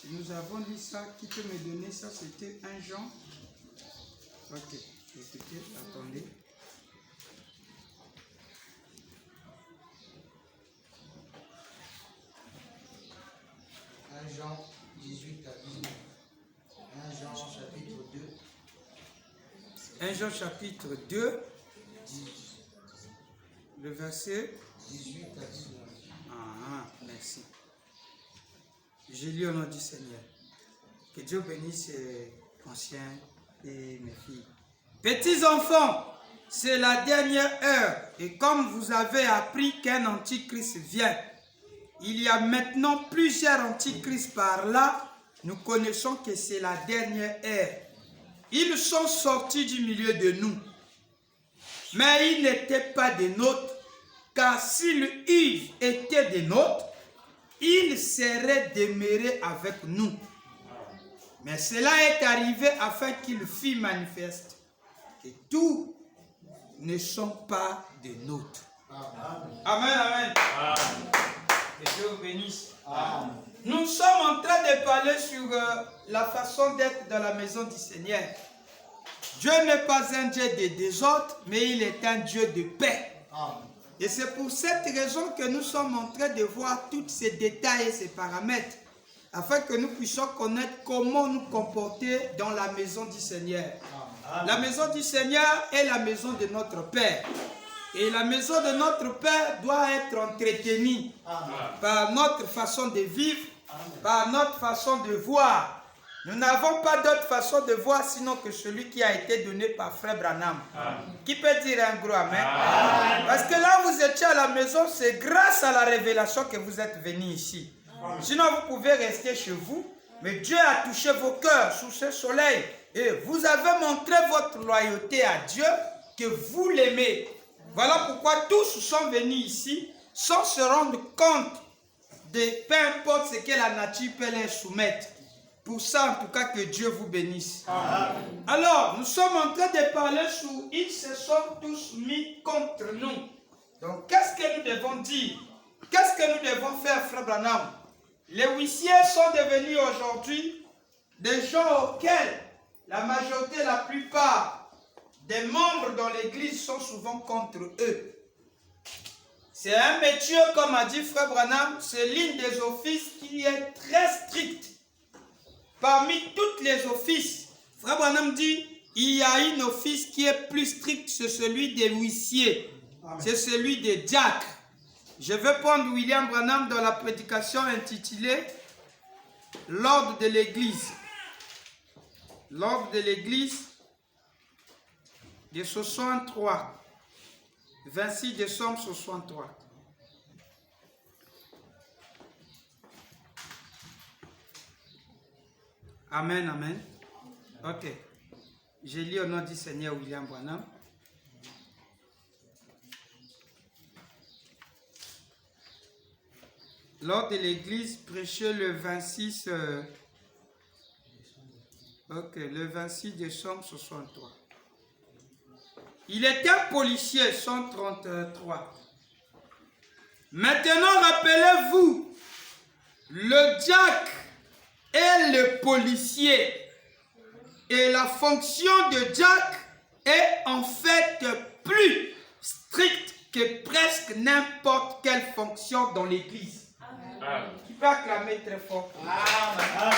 Nous avons dit ça. Qui peut me donner ça? C'était 1 Jean. Ok. Écoutez, attendez. Jean 18 à 19. 1 Jean chapitre 2. 1 Jean chapitre 2. Le verset 18 à 19. Ah, merci. Je lis au nom du Seigneur. Que Dieu bénisse ses anciens et mes filles. Petits enfants, c'est la dernière heure. Et comme vous avez appris qu'un antichrist vient, il y a maintenant plusieurs antichrists par là. Nous connaissons que c'est la dernière heure. Ils sont sortis du milieu de nous. Mais ils n'étaient pas des nôtres. Car s'ils eussent été des nôtres, ils seraient demeurés avec nous. Mais cela est arrivé afin qu'il fût manifeste que tous ne sont pas des nôtres. Amen, amen. Que Dieu vous bénisse. Amen. Nous sommes en train de parler sur la façon d'être dans la maison du Seigneur. Dieu n'est pas un Dieu de désordre, mais il est un Dieu de paix. Amen. Et c'est pour cette raison que nous sommes en train de voir tous ces détails et ces paramètres, afin que nous puissions connaître comment nous comporter dans la maison du Seigneur. Amen. La maison du Seigneur est la maison de notre Père. Et la maison de notre Père doit être entretenue par notre façon de vivre, par notre façon de voir. Nous n'avons pas d'autre façon de voir sinon que celui qui a été donné par Frère Branham. Qui peut dire un gros amen? Amen. Parce que là vous étiez à la maison, c'est grâce à la révélation que vous êtes venus ici. Sinon vous pouvez rester chez vous, mais Dieu a touché vos cœurs sous ce soleil. Et vous avez montré votre loyauté à Dieu, que vous l'aimez. Voilà pourquoi tous sont venus ici sans se rendre compte de peu importe ce que la nature peut leur soumettre. Pour ça, en tout cas, que Dieu vous bénisse. Amen. Alors, nous sommes en train de parler sur « Ils se sont tous mis contre nous ». Donc, qu'est-ce que nous devons dire? Qu'est-ce que nous devons faire, Frère Branham? Les huissiers sont devenus aujourd'hui des gens auxquels la majorité, la plupart des membres dans l'église sont souvent contre eux. C'est un métier, comme a dit Frère Branham, c'est l'une des offices qui est très stricte. Parmi tous les offices, Frère Branham dit, il y a un office qui est plus strict, c'est celui des huissiers. C'est celui des diacres. Je vais prendre William Branham dans la prédication intitulée « L'ordre de l'Église ». L'ordre de l'Église de 63, 26 décembre 63. Amen, amen. Ok. Je lis au nom du Seigneur William Branham. Lors de l'église prêchée le 26 décembre 63. Il était un policier, 133. Maintenant, rappelez-vous, le diacre est le policier. Et la fonction de diacre est en fait plus stricte que presque n'importe quelle fonction dans l'église. Qui peut acclamer très fort. Amen.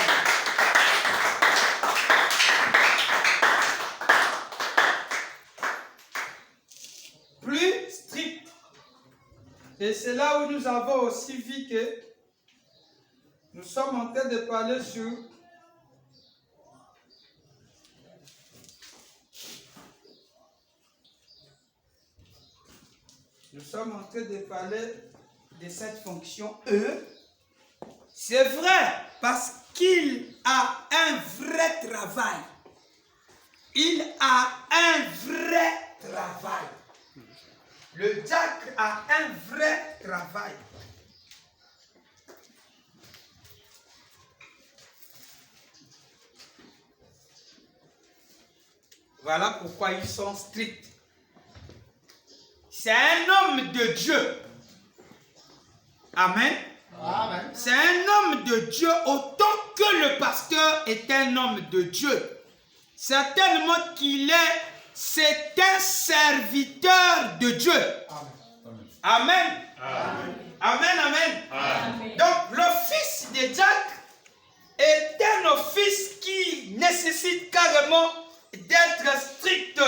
Plus strict. Et c'est là où nous avons aussi vu que nous sommes en train de parler sur de cette fonction E. C'est vrai, parce qu'il a un vrai travail. Il a un vrai travail. Le diacre a un vrai travail. Voilà pourquoi ils sont stricts. C'est un homme de Dieu. Amen. Amen. C'est un homme de Dieu autant que le pasteur est un homme de Dieu, certainement c'est un serviteur de Dieu. Amen. Amen. Amen, amen. Amen. Donc, l'office de diacre est un office qui nécessite carrément d'être strict.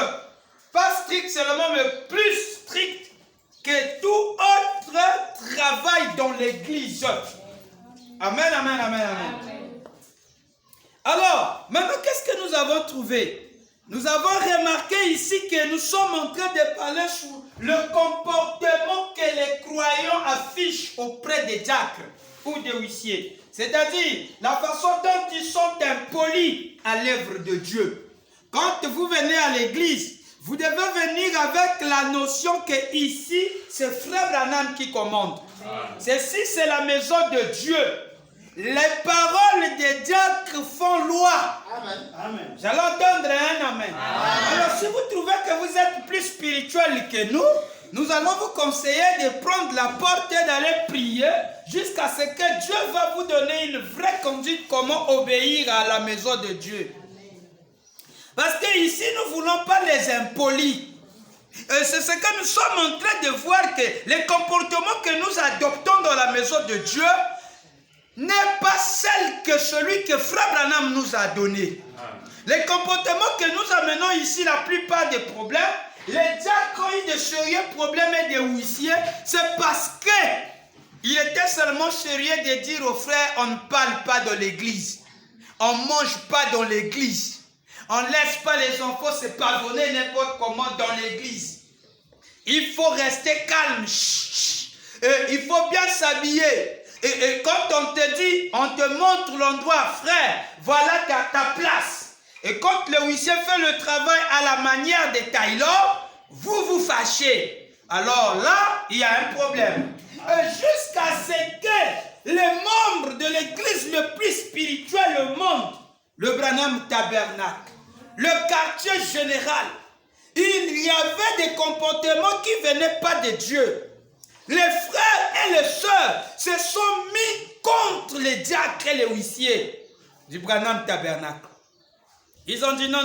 Pas strict seulement, mais plus strict que tout autre travail dans l'église. Amen, amen, amen, amen. Alors, maintenant, qu'est-ce que nous avons trouvé? Nous avons remarqué ici que nous sommes en train de parler sur le comportement que les croyants affichent auprès des diacres ou des huissiers. C'est-à-dire la façon dont ils sont impolis à l'œuvre de Dieu. Quand vous venez à l'église, vous devez venir avec la notion que ici, c'est Frère Branham qui commande. Ceci, c'est la maison de Dieu. Les paroles des diacres font loi. Amen. Amen. J'allais entendre un amen. Amen. Alors, si vous trouvez que vous êtes plus spirituel que nous allons vous conseiller de prendre la porte et d'aller prier jusqu'à ce que Dieu va vous donner une vraie conduite comment obéir à la maison de Dieu. Parce qu'ici, nous ne voulons pas les impolis. C'est ce que nous sommes en train de voir, que les comportements que nous adoptons dans la maison de Dieu n'est pas celle que celui que Frère Branham nous a donné. Les comportements que nous amenons ici, la plupart des problèmes, les diacres ont eu de sérieux problèmes et des huissiers, c'est parce qu'il était seulement sérieux de dire aux frères, on ne parle pas dans l'église, on ne mange pas dans l'église, on ne laisse pas les enfants se pavonner n'importe comment dans l'église. Il faut rester calme, il faut bien s'habiller. Et quand on te dit, on te montre l'endroit, frère, voilà ta place. Et quand le huissier fait le travail à la manière de Taylor, vous vous fâchez. Alors là, il y a un problème. Jusqu'à ce que les membres de l'église le plus spirituel au monde, le Branham Tabernacle, le quartier général, il y avait des comportements qui ne venaient pas de Dieu. Les frères et les sœurs se sont mis contre les diacres et les huissiers du Branham Tabernacle. Ils ont dit non.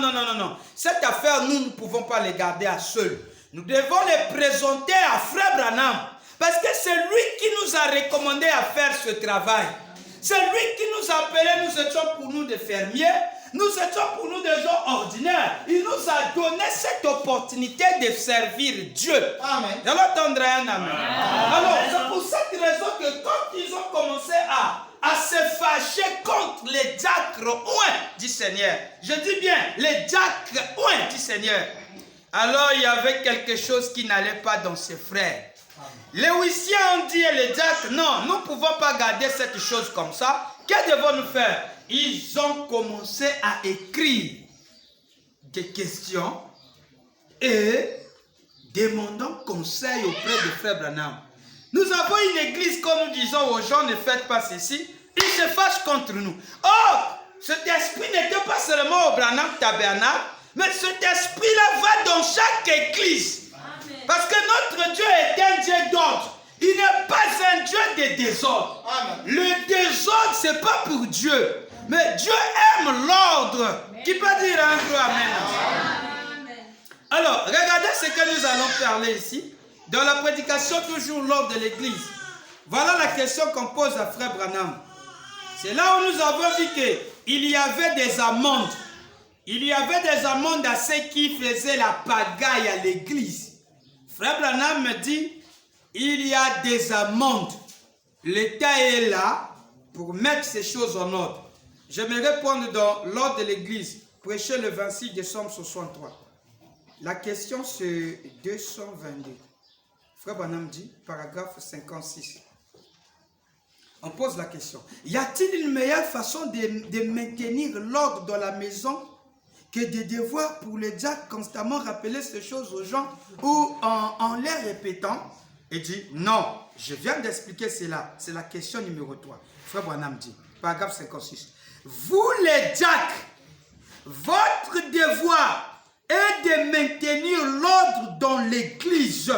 Cette affaire, nous ne pouvons pas les garder à seuls. Nous devons les présenter à Frère Branham. Parce que c'est lui qui nous a recommandé à faire ce travail. C'est lui qui nous a appelés, nous étions pour nous des fermiers. Nous étions pour nous des gens ordinaires. Il nous a donné cette opportunité de servir Dieu. Amen. Je l'entendre un amen. Alors, c'est pour cette raison que quand ils ont commencé à se fâcher contre les diacres ouin du Seigneur, je dis bien les diacres ouin du Seigneur, alors il y avait quelque chose qui n'allait pas dans ses frères. Les huissiers ont dit à les diacres, non, nous ne pouvons pas garder cette chose comme ça. Que devons-nous faire? Ils ont commencé à écrire des questions et demandant conseil auprès de Frère Branham. Nous avons une église, comme nous disons aux gens, ne faites pas ceci. Ils se fâchent contre nous. Or, cet esprit n'était pas seulement au Branham Tabernacle, mais cet esprit-là va dans chaque église. Amen. Parce que notre Dieu est un Dieu d'ordre. Il n'est pas un Dieu de désordre. Amen. Le désordre, ce n'est pas pour Dieu. Mais Dieu aime l'ordre. Qui peut dire un peu amen? Amen. Alors, regardez ce que nous allons parler ici. Dans la prédication, toujours lors de l'église. Voilà la question qu'on pose à Frère Branham. C'est là où nous avons vu qu'il y avait des amendes. Il y avait des amendes à ceux qui faisaient la pagaille à l'église. Frère Branham me dit, il y a des amendes. L'État est là pour mettre ces choses en ordre. J'aimerais prendre dans l'ordre de l'église, prêcher le 26 décembre 63. La question c'est 222. Frère Branham dit, paragraphe 56. On pose la question. Y a-t-il une meilleure façon de maintenir l'ordre dans la maison que de devoir pour les diacres constamment rappeler ces choses aux gens ou en les répétant? Il dit, non, je viens d'expliquer cela. C'est la question numéro 3. Frère Branham dit, paragraphe 56. Vous les diacres, votre devoir est de maintenir l'ordre dans l'église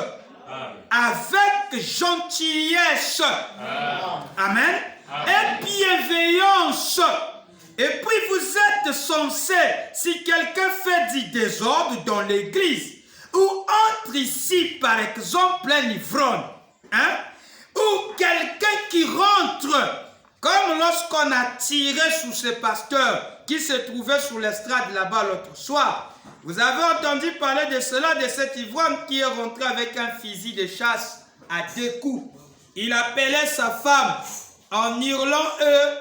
avec gentillesse, amen, et bienveillance Et puis vous êtes censés, si quelqu'un fait du désordre dans l'église, ou entre ici par exemple un ivrogne, hein, ou quelqu'un qui rentre, comme lorsqu'on a tiré sur ce pasteur qui se trouvait sur l'estrade là-bas l'autre soir. Vous avez entendu parler de cela, de cet ivrogne qui est rentré avec un fusil de chasse à 2 coups. Il appelait sa femme. En hurlant,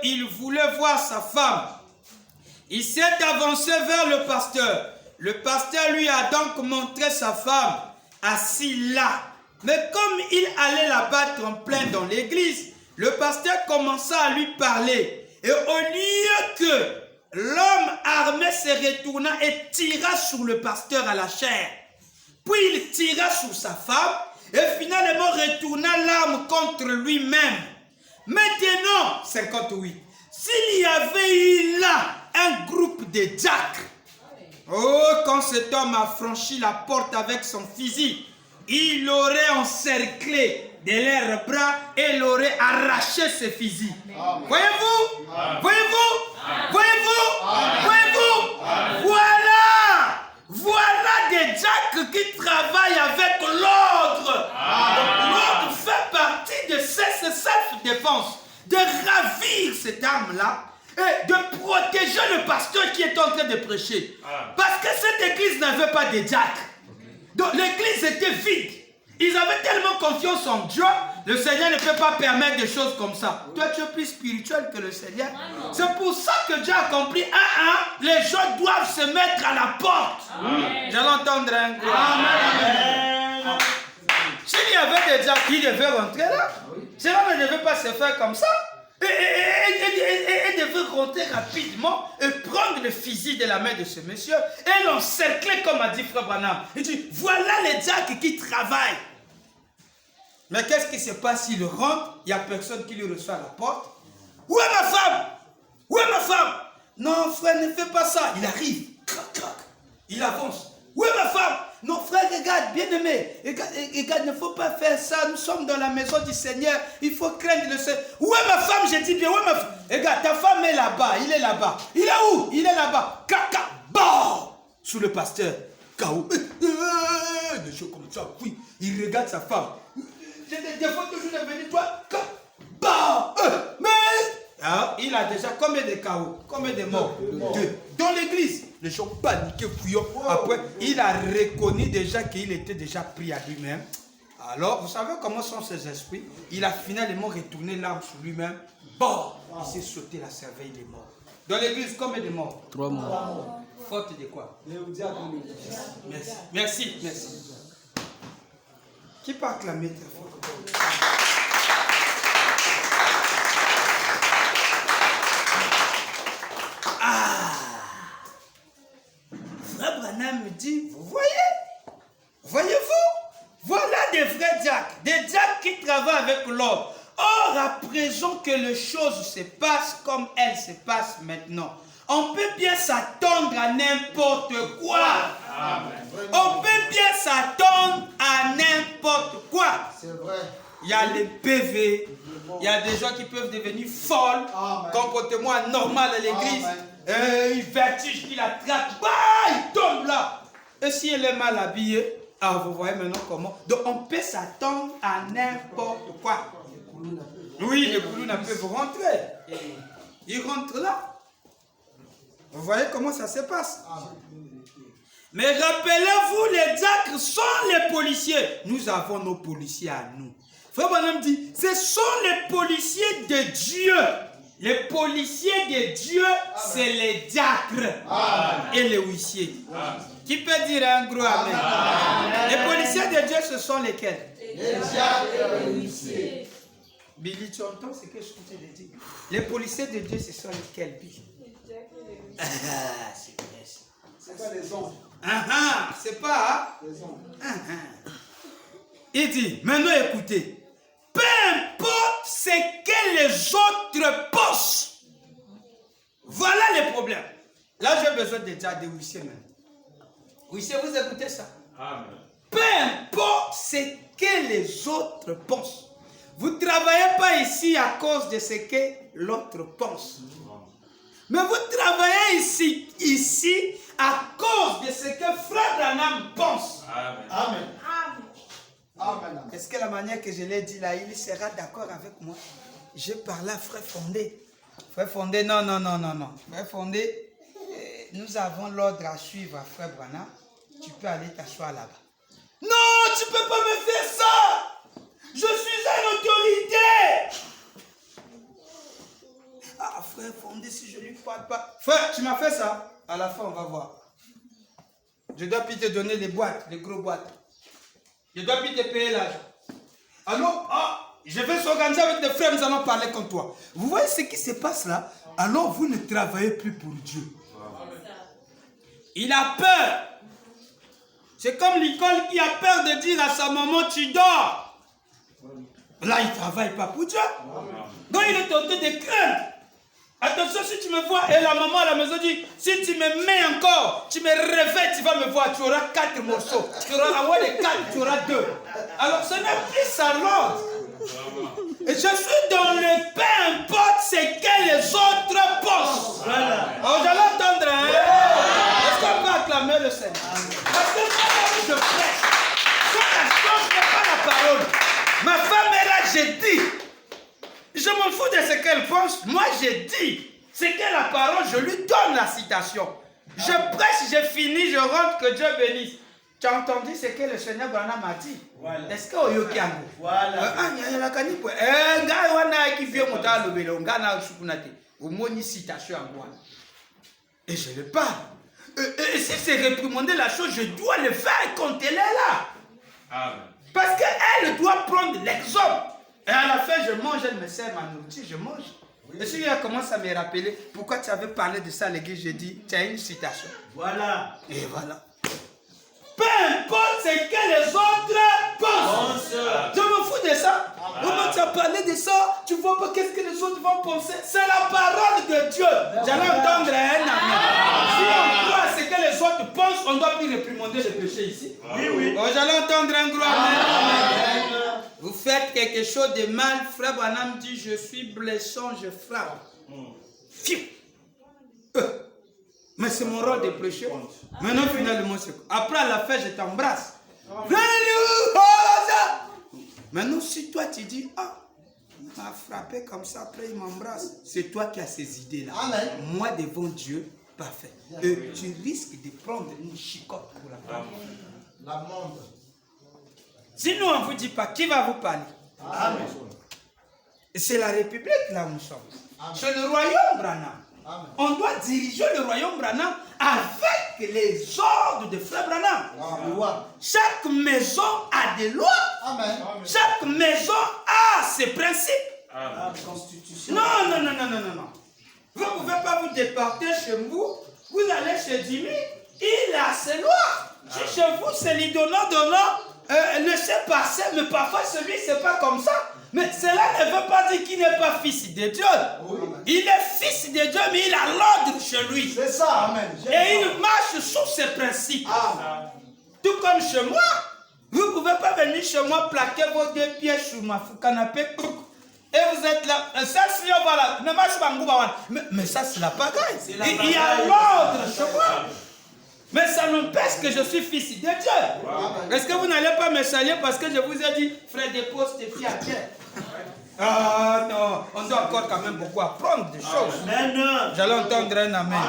il voulait voir sa femme. Il s'est avancé vers le pasteur. Le pasteur lui a donc montré sa femme assise là. Mais comme il allait la battre en plein dans l'église, le pasteur commença à lui parler. Et au lieu que l'homme armé se retourna et tira sur le pasteur à la chair, puis il tira sur sa femme et finalement retourna l'arme contre lui-même. Maintenant, 58, s'il y avait eu là un groupe de diacres, oh, quand cet homme a franchi la porte avec son fusil, il aurait encerclé de leurs bras et l'aurait arraché ses fusils. Voyez-vous? Voyez-vous? Voyez-vous? Voyez-vous? Voilà des diacres qui travaillent avec l'ordre. L'ordre fait partie de self-défense, de ravir cette arme-là et de protéger le pasteur qui est en train de prêcher. Parce que cette église n'avait pas de diacres. Donc l'église était vide. Ils avaient tellement confiance en Dieu, le Seigneur ne peut pas permettre des choses comme ça. Toi, tu es plus spirituel que le Seigneur. C'est pour ça que Dieu a compris, les gens doivent se mettre à la porte. J'allais entendre un Amen. S'il y avait des gens qui devaient rentrer là, cela ne devait pas se faire comme ça. Et devait rentrer rapidement et prendre le fusil de la main de ce monsieur et l'encercler comme a dit Frère Branham. Il dit, voilà les diacres qui travaillent. Mais qu'est-ce qui se passe s'il rentre? Il n'y a personne qui lui reçoit à la porte. Où est ma femme? Où est ma femme? Non frère, ne fais pas ça. Il arrive, crac, crac. Il avance. Où est ma femme? Non frère, regarde, bien-aimé, regarde, il ne faut pas faire ça, nous sommes dans la maison du Seigneur, il faut craindre le Seigneur. Où est ma femme? J'ai dit bien, où est ma femme? Regarde, ta femme est là-bas, il est là-bas. Il est où? Il est là-bas. Caca, bah, sous le pasteur. K.O. Des choses comme ça, oui, il regarde sa femme. Des fois que je suis venu, toi, bah, mais... Alors, il a déjà combien de KO, combien de morts? 2. Dans l'église, les gens paniqués, fuyants. Après, il a reconnu déjà qu'il était déjà pris à lui-même. Alors, vous savez comment sont ses esprits? Il a finalement retourné l'arme sur lui-même. Bon, il s'est sauté la cervelle, il est mort. Dans l'église, combien de morts? 3 morts. Faute de quoi? Merci. Merci. Merci. Qui peut acclamer très fort? Frère Branham me dit, vous voyez? Voyez-vous? Voilà des vrais diacres. Des diacres qui travaillent avec l'ordre. Or, à présent que les choses se passent comme elles se passent maintenant, on peut bien s'attendre à n'importe quoi. Amen. On peut bien s'attendre à n'importe quoi. C'est vrai. Il y a les PV, il y a des gens qui peuvent devenir folles, comportement anormal à l'église. Il vertige, il attrape, bah, il tombe là. Et si elle est mal habillée, ah, vous voyez maintenant comment. Donc on peut s'attendre à n'importe quoi. Oui, les coulous peuvent rentrer. Ils rentrent là. Vous voyez comment ça se passe. Mais rappelez-vous, les diacres sont les policiers. Nous avons nos policiers à nous. Frère Branham dit, ce sont les policiers de Dieu. Les policiers de Dieu, c'est les diacres et les huissiers. Qui peut dire un gros amen? Les policiers de Dieu, ce sont lesquels? Les diacres et les huissiers. Billy, tu entends ce que je te dis? Les policiers de Dieu, ce sont lesquels, Billy? C'est vrai. C'est pas les anges. C'est pas les anges. Il dit, maintenant écoutez, peu importe ce que les autres pensent. Voilà les problèmes. Là, j'ai besoin de dire des huissiers même. Huissiers, vous écoutez ça? Amen. Peu importe ce que les autres pensent. Vous ne travaillez pas ici à cause de ce que l'autre pense. Mais vous travaillez ici à cause de ce que Frère Branham pense. Amen. Amen. Amen. Est-ce que la manière que je l'ai dit là, il sera d'accord avec moi? Je parlais à Frère Fondé. Frère Fondé, non. Frère Fondé, nous avons l'ordre à suivre à Frère Branham. Tu peux aller t'asseoir là-bas. Non, tu ne peux pas me faire ça. Je suis une autorité. Ah, Frère Fondé, si je ne lui parle pas. Frère, tu m'as fait ça. À la fin, on va voir. Je dois plus te donner les boîtes, les gros boîtes. Je dois plus te payer l'argent. Alors, je vais s'organiser avec des frères, nous allons parler comme toi. Vous voyez ce qui se passe là? Alors, vous ne travaillez plus pour Dieu. Il a peur. C'est comme l'école qui a peur de dire à sa maman, tu dors. Là, il ne travaille pas pour Dieu. Donc, il est tenté de craindre. Attention, si tu me vois, et la maman à la maison dit, si tu me mets encore, tu me réveilles, tu vas me voir, tu auras 4 morceaux. Tu auras à moins de 4, tu auras 2. Alors, ce n'est plus ça l'ordre. Et je suis dans le peu importe ce que les autres pensent. Alors, j'allais entendre, hein? Est-ce qu'on peut acclamer le Seigneur? Parce que moi, je prêche. Quand la chose n'est pas la parole. Ma femme est là, j'ai dit. Je m'en fous de ce qu'elle pense. Moi, j'ai dit. C'est que la parole, je lui donne la citation. Je prêche, j'ai fini, je rentre, que Dieu bénisse. Tu as entendu ce que le Seigneur Branham m'a dit? Voilà. Est-ce que vous avez voilà. Et je le parle. Et si c'est réprimander la chose, je dois le faire quand elle est là. Amen. Parce qu'elle doit prendre l'exemple. Et à la fin, je mange, elle me sert ma nourriture, je mange. Oui. Et si elle commence à me rappeler, pourquoi tu avais parlé de ça à l'église, j'ai dit, tu as une citation. Voilà. Et voilà. Peu importe ce que les autres pensent. Je me fous de ça. Comment tu as parlé de ça? Tu vois pas qu'est-ce que les autres vont penser? C'est la parole de Dieu. J'allais entendre un amen. Si on croit à ce que les autres pensent, on doit plus réprimander le péché ici. Oui. Oh, j'allais entendre un gros amen. Vous faites quelque chose de mal, Frère Branham dit, je suis blessant, je frappe. Fiu. Mais c'est mon rôle de prêcher. Maintenant, finalement, c'est quoi? Après, à la fin, je t'embrasse. Maintenant, si toi, tu dis, il m'a frappé comme ça, après, il m'embrasse. C'est toi qui as ces idées-là. Moi, devant Dieu, parfait. Et tu risques de prendre une chicotte pour la femme. La monde. Sinon, on ne vous dit pas, qui va vous parler? Amen. C'est la République là où nous sommes. C'est le royaume Branham. Amen. On doit diriger le royaume Branham avec les ordres de Frère Branham. Amen. Chaque maison a des lois. Amen. Chaque maison a ses principes. Amen. Non. Vous ne pouvez pas vous déporter chez vous. Vous allez chez Jimmy. Il a ses lois. Si chez vous c'est les donnant, laissez passer. Mais parfois celui c'est pas comme ça. Mais cela ne veut pas dire qu'il n'est pas fils de Dieu. Oui. Il est fils de Dieu, mais il a l'ordre chez lui. C'est ça, amen. Et il marche sous ses principes. Amen. Tout comme chez moi. Vous ne pouvez pas venir chez moi plaquer vos 2 pieds sur ma canapé. Et vous êtes là. Ça, c'est voilà. Mais ça, c'est la pagaille. Il y a l'ordre chez moi. Mais ça n'empêche que je suis fils de Dieu. Est-ce que vous n'allez pas me saluer parce que je vous ai dit, frère, dépose tes pieds à terre? Ah non, on doit encore quand même beaucoup apprendre des choses. J'allais entendre un amen.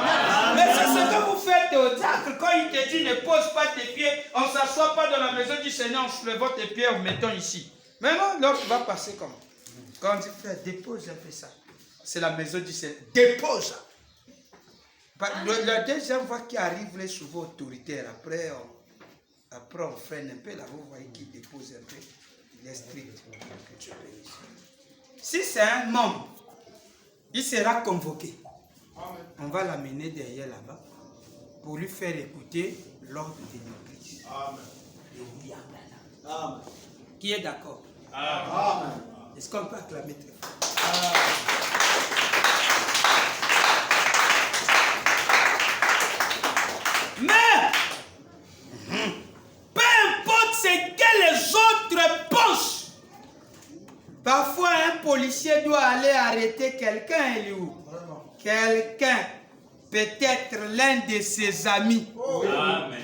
Mais c'est ce que vous faites au diacre quand il te dit ne pose pas tes pieds, on ne s'assoit pas dans la maison du Seigneur, on soulève tes pieds, on mettons ici. Maintenant, l'autre va passer comme. Quand on dit frère, dépose un peu ça. C'est la maison du Seigneur. Dépose ça. La deuxième fois qui arrive, les souvent autoritaires, après on freine un peu, là vous voyez qu'il dépose un peu, il est strict. Si c'est un membre, il sera convoqué. On va l'amener derrière là-bas pour lui faire écouter l'ordre de l'église. Amen. Qui est d'accord? Amen. Est-ce qu'on peut acclamer très fort? Mais, peu importe ce que les autres pensent, parfois un policier doit aller arrêter quelqu'un quelqu'un, peut-être l'un de ses amis. Amen.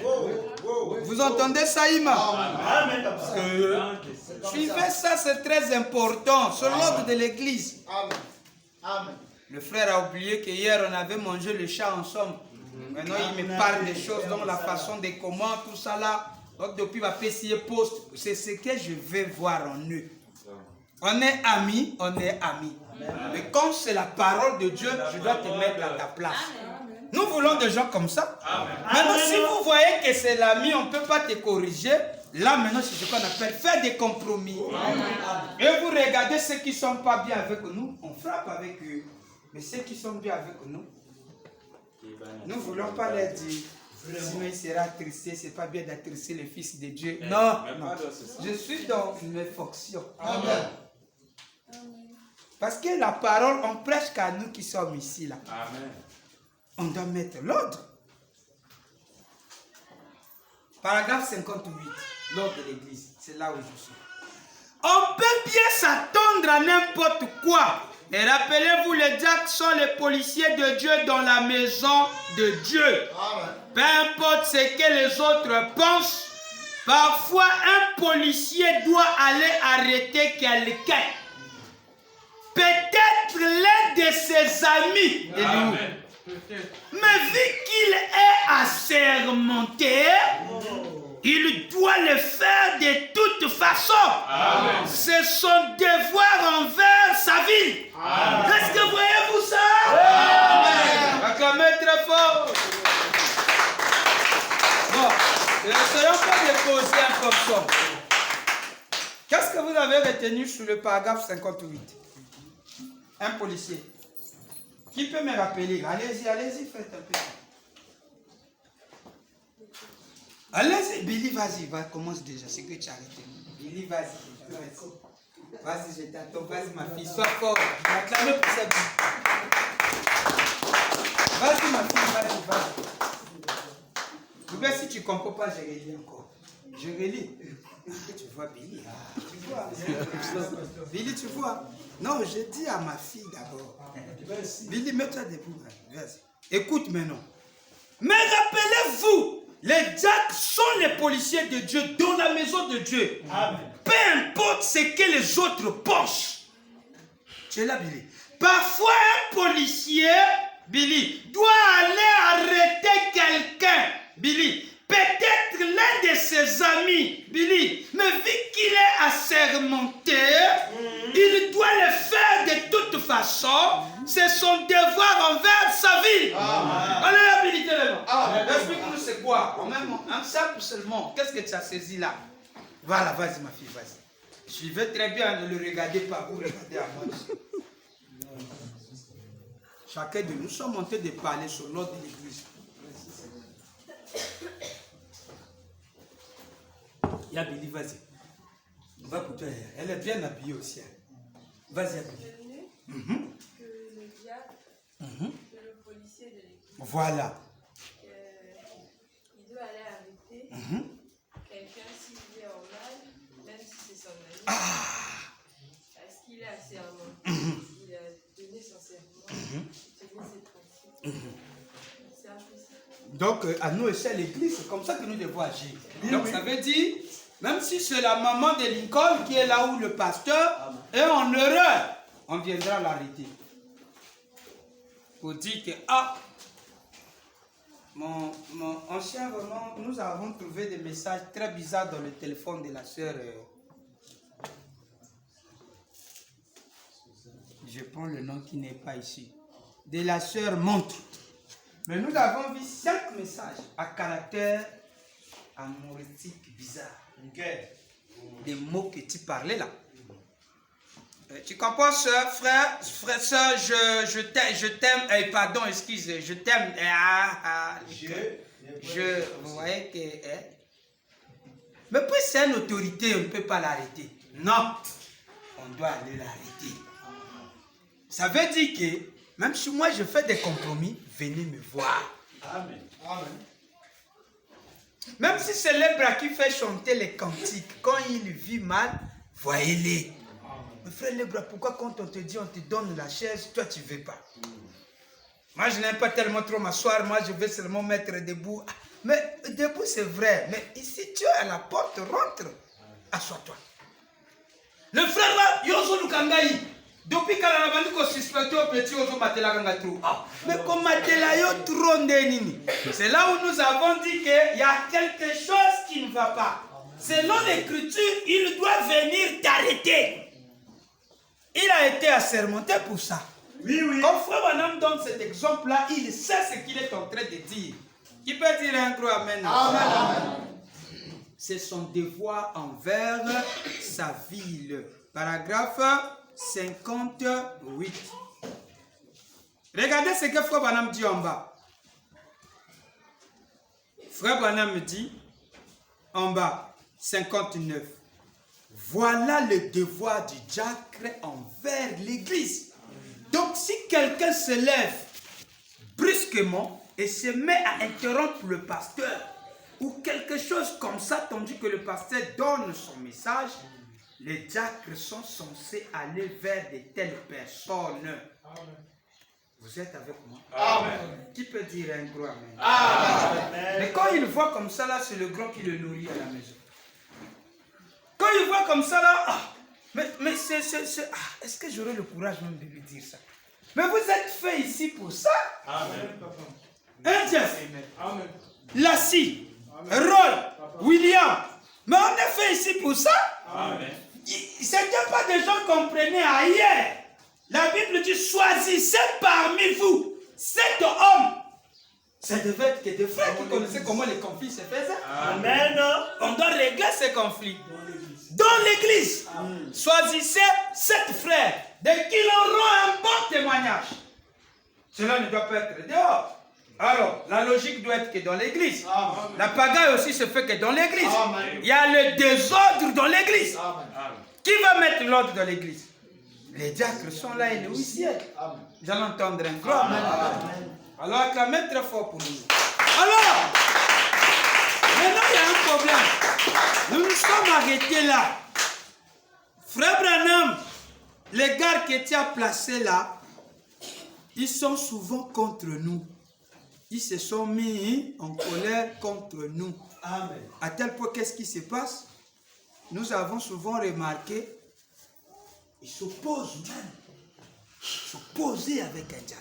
Vous entendez ça, Ima? Amen. Suivez ça, c'est très important. C'est l'ordre de l'église. Amen. Amen. Le frère a oublié qu'hier on avait mangé le chat ensemble. Maintenant il me parle des choses, donc la façon de comment, tout ça là. Donc depuis ma PCE poste, c'est ce que je vais voir en eux. On est amis, on est amis. Mais quand c'est la parole de Dieu, je dois te mettre à ta place. Nous voulons des gens comme ça. Maintenant, si vous voyez que c'est l'ami, on ne peut pas te corriger. Là, maintenant, c'est ce qu'on appelle faire des compromis. Et vous regardez ceux qui ne sont pas bien avec nous, on frappe avec eux. Mais ceux qui sont bien avec nous, nous ne voulons pas leur dire. Sinon, il sera attristé. Ce n'est pas bien d'attrister le Fils de Dieu. Non, non. Je suis dans mes fonctions. Amen. Parce que la parole, on prêche qu'à nous qui sommes ici. Là. Amen. On doit mettre l'ordre. Paragraphe 58, l'ordre de l'église. C'est là où je suis. On peut bien s'attendre à n'importe quoi. Et rappelez-vous, les diacres sont les policiers de Dieu dans la maison de Dieu. Amen. Peu importe ce que les autres pensent, parfois un policier doit aller arrêter quelqu'un. Peut-être l'un de ses amis. Amen. Mais vu qu'il est assermenté, il doit le faire de toute façon. Amen. C'est son devoir envers sa vie. Amen. Est-ce que voyez-vous ça? Amen. Acclamez très fort. Bon, ne soyons pas déposés en comme ça. Qu'est-ce que vous avez retenu sur le paragraphe 58? Un policier. Qui peut me rappeler? Allez-y, allez-y, faites un peu. Allez-y, Billy, vas-y, commence déjà, c'est que tu as arrêté. Billy, vas-y, vas-y, je t'attends, vas-y ma fille, sois fort, acclamez pour ça. Vas-y ma fille, vas-y. Bien, si tu ne comprends pas, je relis encore. Je relis. Tu vois Billy, tu vois. Billy, tu vois. Non, je dis à ma fille d'abord. Billy, mets-toi debout. Vas-y. Écoute maintenant. Mais rappelez-vous, les diacres sont les policiers de Dieu dans la maison de Dieu. Amen. Peu importe ce que les autres pensent. Tu es là, Billy. Parfois, un policier, Billy, doit aller arrêter quelqu'un. Billy. Peut-être l'un de ses amis, Billy, mais vu qu'il est assermenté, il doit le faire de toute façon. C'est son devoir envers sa vie. Allez, Billy, explique-nous c'est quoi. Un simple seulement. Qu'est-ce que tu as saisi là? Voilà, vas-y ma fille, vas-y. Suivez très bien, ne le regardez pas, vous regardez à moi. Chacun de nous sommes en train de parler sur l'ordre de l'église. Ya Billy, vas-y. Va pour toi. Elle est bien habillée aussi. Vas-y, Billy. Que le diable, que le policier de l'église, Voilà. il doit aller arrêter quelqu'un s'il est en mal, même si c'est son ami. Parce qu'il est assermenté. Il a donné son serment, il tenait ses principes. C'est un peu ça. Donc, à nous aussi à l'église, c'est comme ça que nous devons agir. Donc, ça veut dire, même si c'est la maman de Lincoln qui est là où le pasteur est en erreur, on viendra l'arrêter. Pour dire que, mon ancien vraiment, nous avons trouvé des messages très bizarres dans le téléphone de la sœur. Je prends le nom qui n'est pas ici. De la sœur Montre. Mais nous avons vu 5 messages à caractère amoristique bizarre. Des mots que tu parlais là. Tu comprends, soeur, frère, soeur, je t'aime, pardon, excuse, je t'aime. Vous voyez que... Mais puis c'est une autorité, on ne peut pas l'arrêter. Non, on doit aller l'arrêter. Ça veut dire que, même si moi je fais des compromis, venez me voir. Amen. Amen. Même si c'est le bras qui fait chanter les cantiques, quand il vit mal, voyez-les. Mais frère Lebras, pourquoi quand on te dit, on te donne la chaise, toi tu ne veux pas? Moi, je n'aime pas tellement trop m'asseoir. Moi, je veux seulement mettre debout. Mais debout, c'est vrai. Mais ici, tu es à la porte, rentre. Assois-toi. Le frère là, Yozo Lukangaï. Depuis qu'on a vendu qu'on suspecte au petit Yozo Matela Gangatrou. Mais comme Matela yo trop ndenini. C'est là où nous avons dit qu'il y a quelque chose qui ne va pas. Selon l'écriture, il doit venir t'arrêter. Il a été assermenté pour ça. Oui, oui. Comme Frère Branham donne cet exemple-là, il sait ce qu'il est en train de dire. Qui peut dire un gros amen? Amen. C'est son devoir envers sa ville. Paragraphe 58. Regardez ce que Frère Branham dit en bas. Frère Branham dit en bas, 59. Voilà le devoir du diacre envers l'Église. Donc si quelqu'un se lève brusquement et se met à interrompre le pasteur ou quelque chose comme ça, tandis que le pasteur donne son message, les diacres sont censés aller vers de telles personnes. Amen. Vous êtes avec moi? Amen. Qui peut dire un gros amen? Amen. Mais quand il voit comme ça, là, c'est le grand qui le nourrit à la maison. Quand il voit comme ça, là, mais c'est est-ce que j'aurai le courage même de lui dire ça? Mais vous êtes fait ici pour ça. Amen. Un Dieu. Amen. Lassie, Roll, William. Mais on est fait ici pour ça. Amen. Ce n'était pas des gens qu'on prenait ailleurs. La Bible dit, choisissez parmi vous 7 hommes. Ça devait être que des frères qui connaissaient comment les conflits se faisaient. Amen. On doit régler ces conflits. Dans l'église, choisissez 7 frères de qui l'on rend un bon témoignage. Cela ne doit pas être dehors. Alors, la logique doit être que dans l'église. La pagaille aussi se fait que dans l'église. Il y a le désordre dans l'église. Qui va mettre l'ordre dans l'église? Les diacres sont là et les huissiers. J'allais entendre un grand amen. Alors, acclamez très fort pour nous. Alors, maintenant il y a un problème. Nous nous sommes arrêtés là. Frère Branham, les gars que tu as placés là, ils sont souvent contre nous. Ils se sont mis en colère contre nous. Amen. À tel point, qu'est-ce qui se passe? Nous avons souvent remarqué, ils s'opposent même. S'opposer avec un diacre.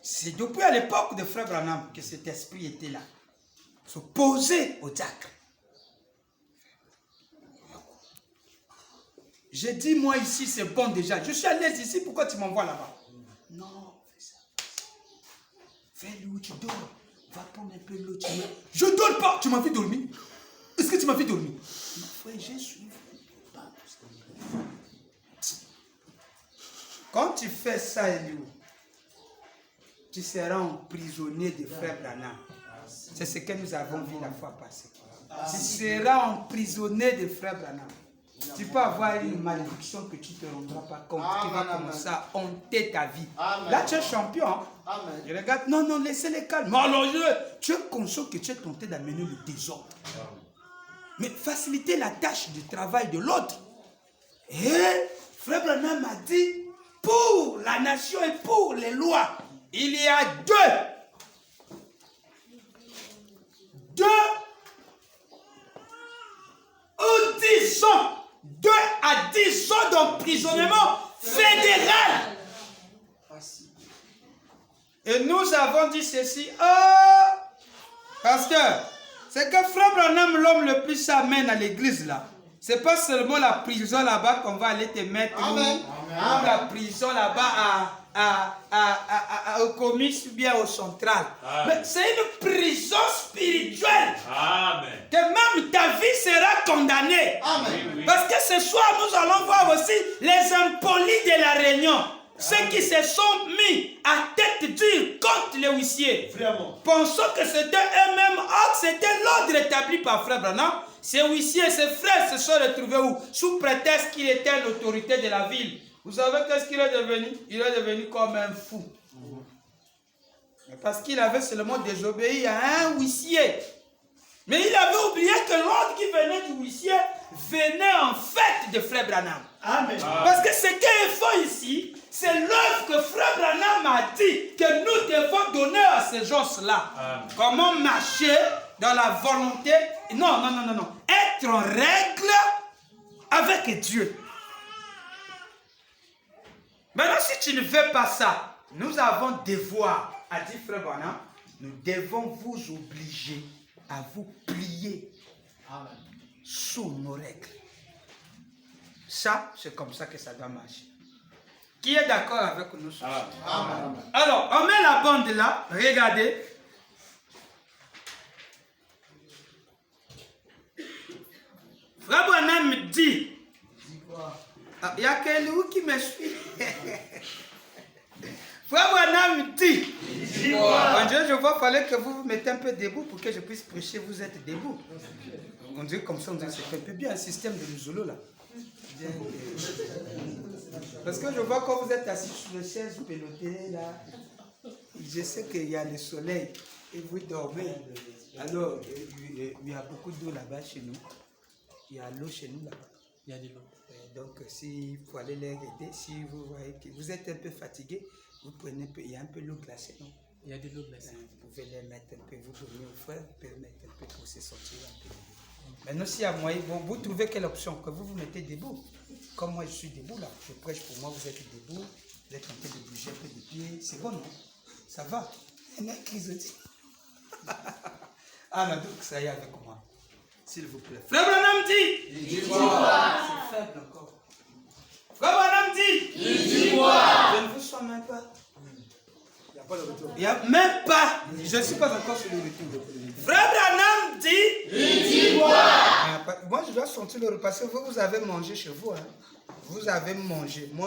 C'est depuis à l'époque de Frère Branham que cet esprit était là. S'opposer au diacre. J'ai dit, moi ici, c'est bon déjà. Je suis à l'aise ici, pourquoi tu m'envoies là-bas? Non, fais ça. Fais-le où tu dors. Va prendre un peu l'eau. Je ne dors pas. Tu m'as vu dormir? Est-ce que tu m'as vu dormir? Non, frère, j'ai suivi. Quand tu fais ça, Eliou, tu seras emprisonné de Frère Branham. C'est ce que nous avons vu la fois passée. Tu seras emprisonné de Frère Branham. Tu peux avoir une malédiction que tu ne te rendras pas compte, qui va commencer à hanter ta vie. Là, tu es champion. Hein? Je regarde, non, laissez-les calmes. Mais alors, tu es conscient que tu es tenté d'amener le désordre. Mais faciliter la tâche du travail de l'autre. Et Frère Branham a dit, pour la nation et pour les lois, il y a deux ou 10 ans, 2 à 10 ans d'emprisonnement fédéral. Et nous avons dit ceci, pasteur, c'est que Frère Branham, l'homme le plus amène à l'église là. C'est pas seulement la prison là-bas qu'on va aller te mettre. Amen. Ou la prison là-bas au comice ou bien au central. Amen. Mais c'est une prison spirituelle. Amen. Que même ta vie sera condamnée. Amen. Oui. Parce que ce soir, nous allons voir aussi les impolis de la Réunion. Ceux qui se sont mis à tête dure contre les huissiers. Vraiment. Pensons que c'était eux-mêmes. Or, c'était l'ordre établi par Frère Branham. Ces huissiers, ces frères se sont retrouvés où? Sous prétexte qu'il était l'autorité de la ville. Vous savez qu'est-ce qu'il est devenu? Il est devenu comme un fou. Parce qu'il avait seulement désobéi à un huissier. Mais il avait oublié que l'ordre qui venait du huissier venait en fait de Frère Branham. Amen. Parce que ce qu'il faut ici, c'est a dit que nous devons donner à ces gens-là. Comment marcher dans la volonté. Non. Être en règle avec Dieu. Maintenant, si tu ne fais pas ça, nous avons devoir, a dit Frère Branham, nous devons vous obliger à vous plier sous nos règles. Ça, c'est comme ça que ça doit marcher. Qui est d'accord avec nous sur ça? Alors, on met la bande là, regardez. Frère Branham me dit, il y a quelqu'un qui me suit. Frère Branham me dit, bon Dieu, je vois qu'il fallait que vous vous mettez un peu debout pour que je puisse prêcher, vous êtes debout. On dirait comme ça, on dirait que c'est un peu bien un système de musolo là. Parce que je vois quand vous êtes assis sur le chaise pelotée là, je sais qu'il y a le soleil et vous dormez. Alors, il y a beaucoup d'eau là-bas chez nous. Il y a l'eau chez nous là-bas. Il y a de l'eau. Donc, s'il faut aller les aider, si vous voyez que vous êtes un peu fatigué, vous prenez un peu, il y a un peu l'eau glacée, non? Il y a de l'eau glacée. Vous pouvez les mettre un peu, vous dormez au frais, vous pouvez mettre un peu pour se sentir un peu. Maintenant, s'il y a moyen, vous trouvez quelle option? Que vous vous mettez debout. Comme moi, je suis debout là, je prêche pour moi, vous êtes debout, vous êtes en train de bouger un peu de pied, c'est bon, non? Ça va? Il y en a qui se disent. Ah, mais donc, ça y est avec moi. S'il vous plaît. Frère Branham dit. Il dit quoi? C'est faible encore. Frère Branham dit. Il dit quoi? Je ne vous sens même pas. Il n'y a pas de retour. Il n'y a même pas. Je ne suis pas encore sur le retour. Frère Branham dit. Il dit quoi? Moi, je dois sentir le repas. Parce que vous avez mangé chez vous. Hein. Vous avez mangé. Moi,